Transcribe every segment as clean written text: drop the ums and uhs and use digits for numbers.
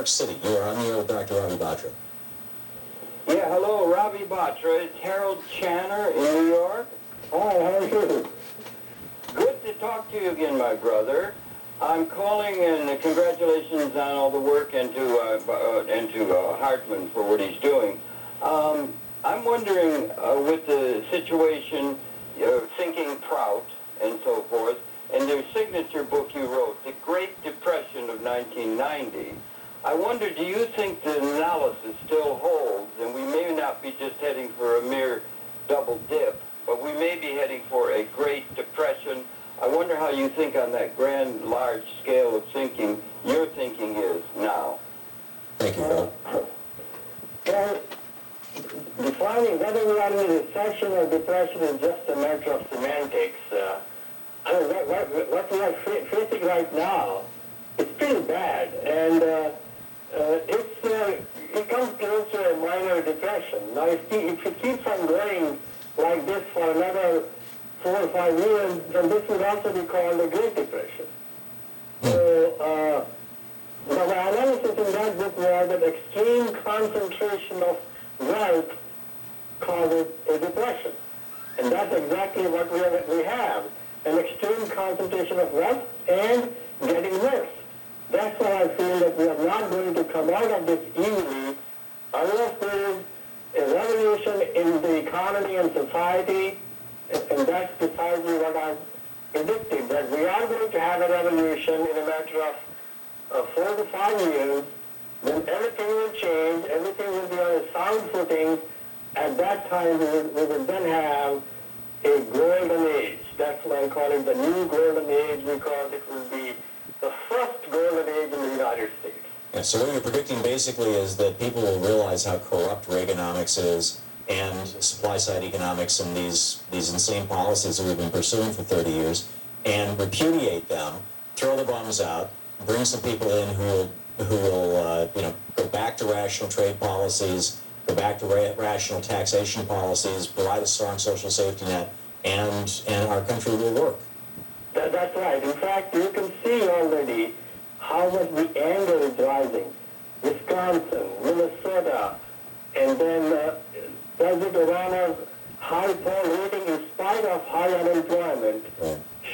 York City. You are on the air with Dr. Ravi Batra. Yeah, hello, Ravi Batra. It's Harold Channer in New York. Hi, how are you? Good to talk to you again, my brother. I'm calling and congratulations on all the work and to Hartman for what he's doing. I'm wondering, with the situation, Thinking Prout and so forth, and their signature book you wrote, The Great Depression of 1990, I wonder, do you think the analysis still holds, and we may not be just heading for a mere double dip, but we may be heading for a Great Depression? I wonder how you think on that grand, large scale of thinking your thinking is now. Thank you, Phil. Well, defining whether we are in a recession or depression is just a matter of semantics. I mean, what we are facing right now is pretty bad, and it comes close to a minor depression. Now, if it keeps on going like this for another 4 or 5 years, then this would also be called a Great Depression. So, the analysis in that book was that extreme concentration of wealth causes a depression. And that's exactly what we have, an extreme concentration of wealth and getting worse. That's why I feel that we are not going to come out of this easily unless there is a revolution in the economy and society, and that's precisely what I'm predicting, that we are going to have a revolution in a matter of 4 to 5 years, then everything will change, everything will be on a sound footing. At that time, we will then have a golden age. That's why I call it the new golden age, because it will be the first golden age in the United States. Yeah, so what you're predicting basically is that people will realize how corrupt Reaganomics is and supply-side economics and these insane policies that we've been pursuing for 30 years, and repudiate them, throw the bums out, bring some people in who will go back to rational trade policies, go back to rational taxation policies, provide a strong social safety net, and our country will work. That's right. In fact, you can see already how much the anger is rising. Wisconsin, Minnesota, and then President Obama's high poll rating in spite of high unemployment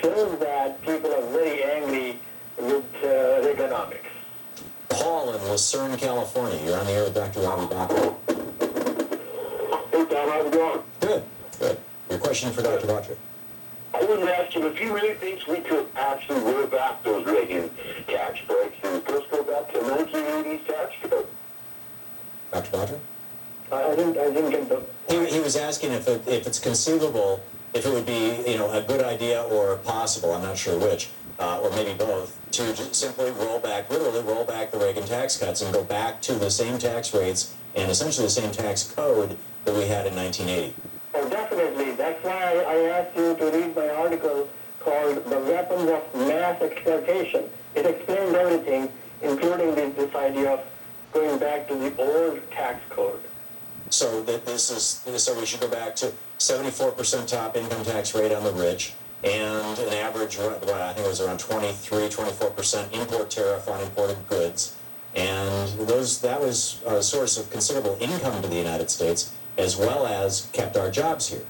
shows that people are very angry with economics. Paul in Lucerne, California. You're on the air with Dr. Ravi Batra. Hey, Tom, how's it going? Good, good. Your question for Dr. Batra. I was asking if he really thinks we could actually roll back those Reagan tax breaks and just go back to 1980s tax code. Dr. Batra? I didn't get the... He was asking if it's conceivable, if it would be a good idea or possible, I'm not sure which, or maybe both, to just simply literally roll back the Reagan tax cuts and go back to the same tax rates and essentially the same tax code that we had in 1980. Oh, definitely. That's why I asked you to read my article called The Weapons of Mass Exploitation. It explains everything, including this idea of going back to the old tax code. So so we should go back to 74% top income tax rate on the rich, and an average, I think it was around 24% import tariff on imported goods, and that was a source of considerable income to the United States, as well as kept our jobs here.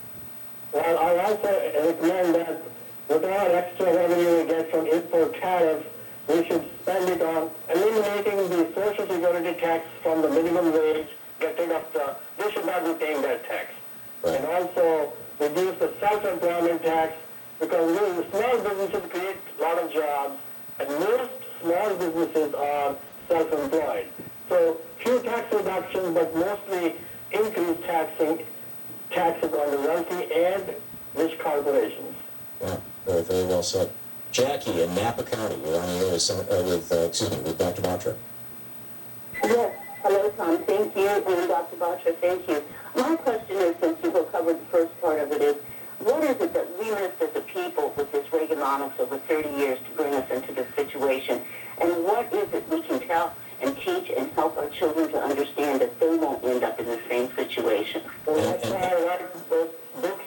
Well, I also recommend that whatever extra revenue we get from import tariffs, we should spend it on eliminating the Social Security tax from the minimum wage, getting up they should not be paying that tax. Right. And also reduce the self-employment tax, because small businesses create a lot of jobs, and most small businesses are self-employed. So few tax reductions, but mostly increased taxes on the wealthy and rich corporations. Yeah, very, very well said. Jackie in Napa County, you're on the air with Dr. Batra. Yes. Hello, Tom. Thank you. And Dr. Batra, thank you. My question is, since you covered the first part of it, is what is it that we missed as a people with this Reaganomics over 30 years to bring us into this situation? And what is it we can tell and teach and help our children to understand that they won't end up in the same situation? Well, that's why I write those books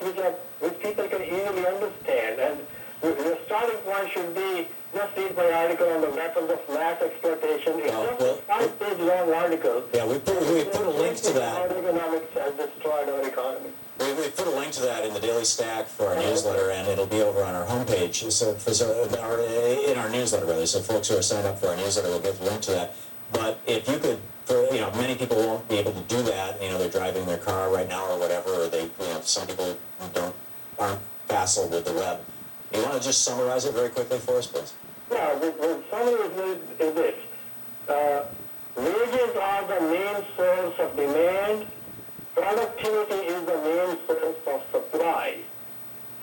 which people can easily understand. And the starting point should be just read my article on the weapons of mass exploitation. It's just a 5-page long article. Yeah, we put a link to that. How economics has destroyed our economy. We put a link to that in the Daily Stack for our newsletter, and it'll be over on our homepage. In our newsletter, rather. So folks who are signed up for our newsletter will get the link to that. But if you could, many people won't be able to do that. They're driving their car right now or whatever, or some people aren't facile with the web. You want to just summarize it very quickly for us, please? Yeah, the summary is this. Wages are the main source of demand. Productivity is the main source of supply.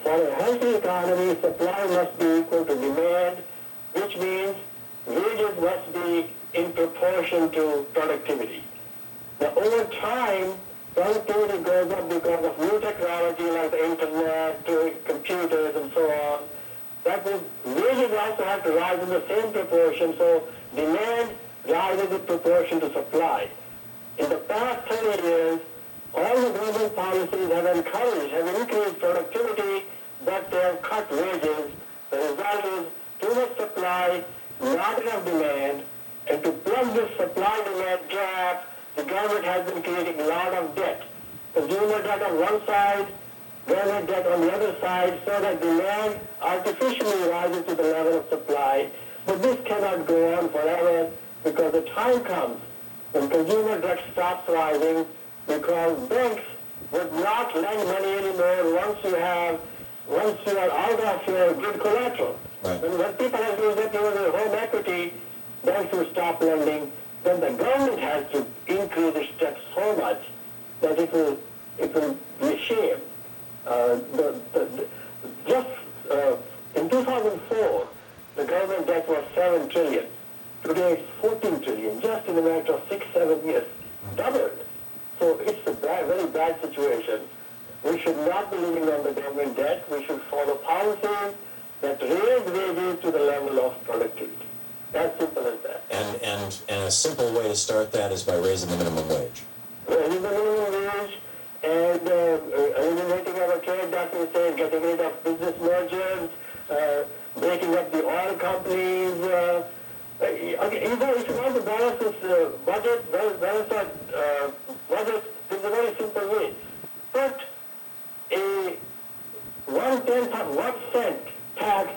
For a healthy economy, supply must be equal to demand, which means wages must be in proportion to productivity. Now, over time, productivity goes up because of new technology like the internet, computers, and so on. That means wages also have to rise in the same proportion, so demand rises in proportion to supply. In the past 30 years, all the government policies have increased productivity, but they have cut wages. The result is too much supply, not enough demand, and to plug this supply-demand gap, the government has been creating a lot of debt. Consumer debt on one side, government debt on the other side, so that demand artificially rises to the level of supply. But this cannot go on forever, because the time comes when consumer debt stops rising, because banks would not lend money anymore once you are out of your good collateral. Right. When people have to use their home equity, banks will stop lending. Then the government has to increase its debt so much that it will be a shame. In 2004, the government debt was 7 trillion. Today it's 14 trillion, just in a matter of 6-7 years, doubled. So it's a very bad situation. We should not be living on the government debt. We should follow policies that raise wages to the level of productivity. As simple as that. And a simple way to start that is by raising the minimum wage. Raising the minimum wage and eliminating our trade deficit, getting rid of business mergers, breaking up the oil companies. If you want to balance this budget, budget is a very simple way. Put a 1/10 of 1 cent tax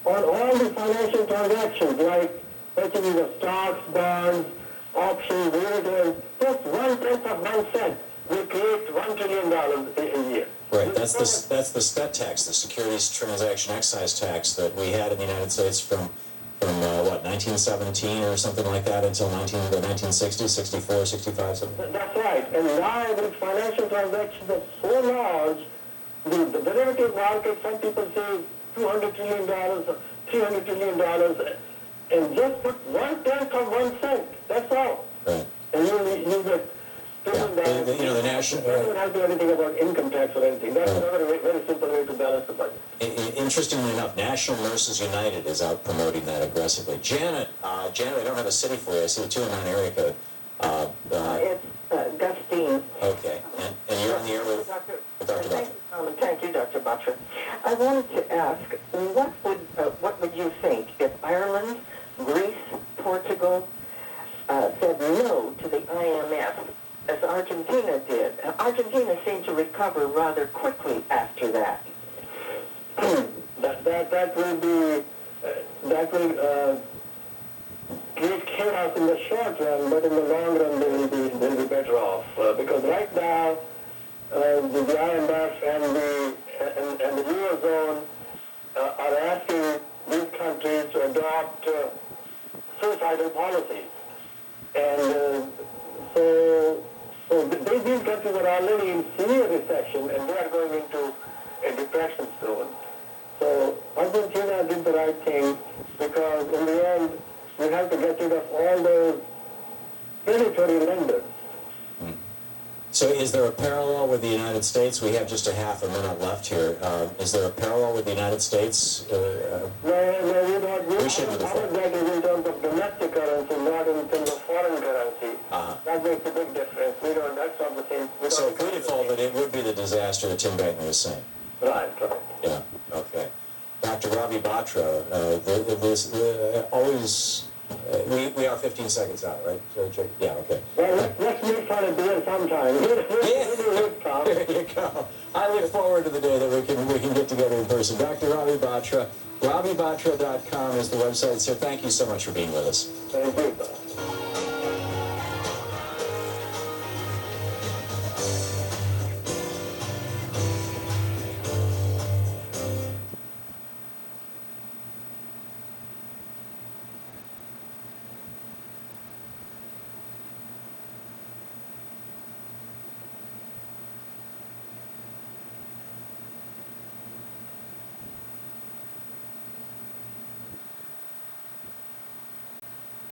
on all the financial transactions, like purchasing of stocks, bonds, options, derivatives. Just 1/10 of 1 cent will create $1 trillion a year. Right. That's the STET tax, the Securities Transaction Excise tax that we had in the United States from 1917 or something like that until the 1960s, 64, 65, something. That's right. And now the financial transactions are so large, the derivative market, some people say $200 trillion, $300 trillion, and just put 1/10 of 1 cent. That's all. Right. And you get the national. You don't have to do anything about income tax or anything. That's another very simple way to balance the budget. Interestingly enough, National Nurses United is out promoting that aggressively. Janet, I don't have a city for you. I see a 209 area code. It's Gustine. Okay, and you're on the air with Dr. Batra. Thank you, Dr. Batra. I wanted to ask, what would you think if Ireland, Greece, Portugal said no to the IMF, as Argentina did? Argentina seemed to recover rather quickly after that. That will create chaos in the short run, but in the long run they'll be better off, because right now the IMF and the Eurozone are asking these countries to adopt suicidal policies, and so these countries are already in severe recession, and they are going into a depression soon. So Argentina did the right thing, because in the end we have to get rid of all those predatory lenders. So is there a parallel with the United States? We have just a half a minute left here. Is there a parallel with the United States? No, we don't. We shouldn't have. Our debt is in terms of domestic currency, not in terms of foreign currency. That makes a big difference. That's not the same. So if we defaulted, it would be the disaster that Tim Geithner was saying. Right. Yeah, okay. Dr. Ravi Ravi Batra. We are 15 seconds out, right? Yeah, okay. Well, let's meet for a beer sometime. Yeah. There you go. I look forward to the day that we can get together in person. Dr. Ravi Batra, RaviBatra.com is the website. So thank you so much for being with us. Thank you.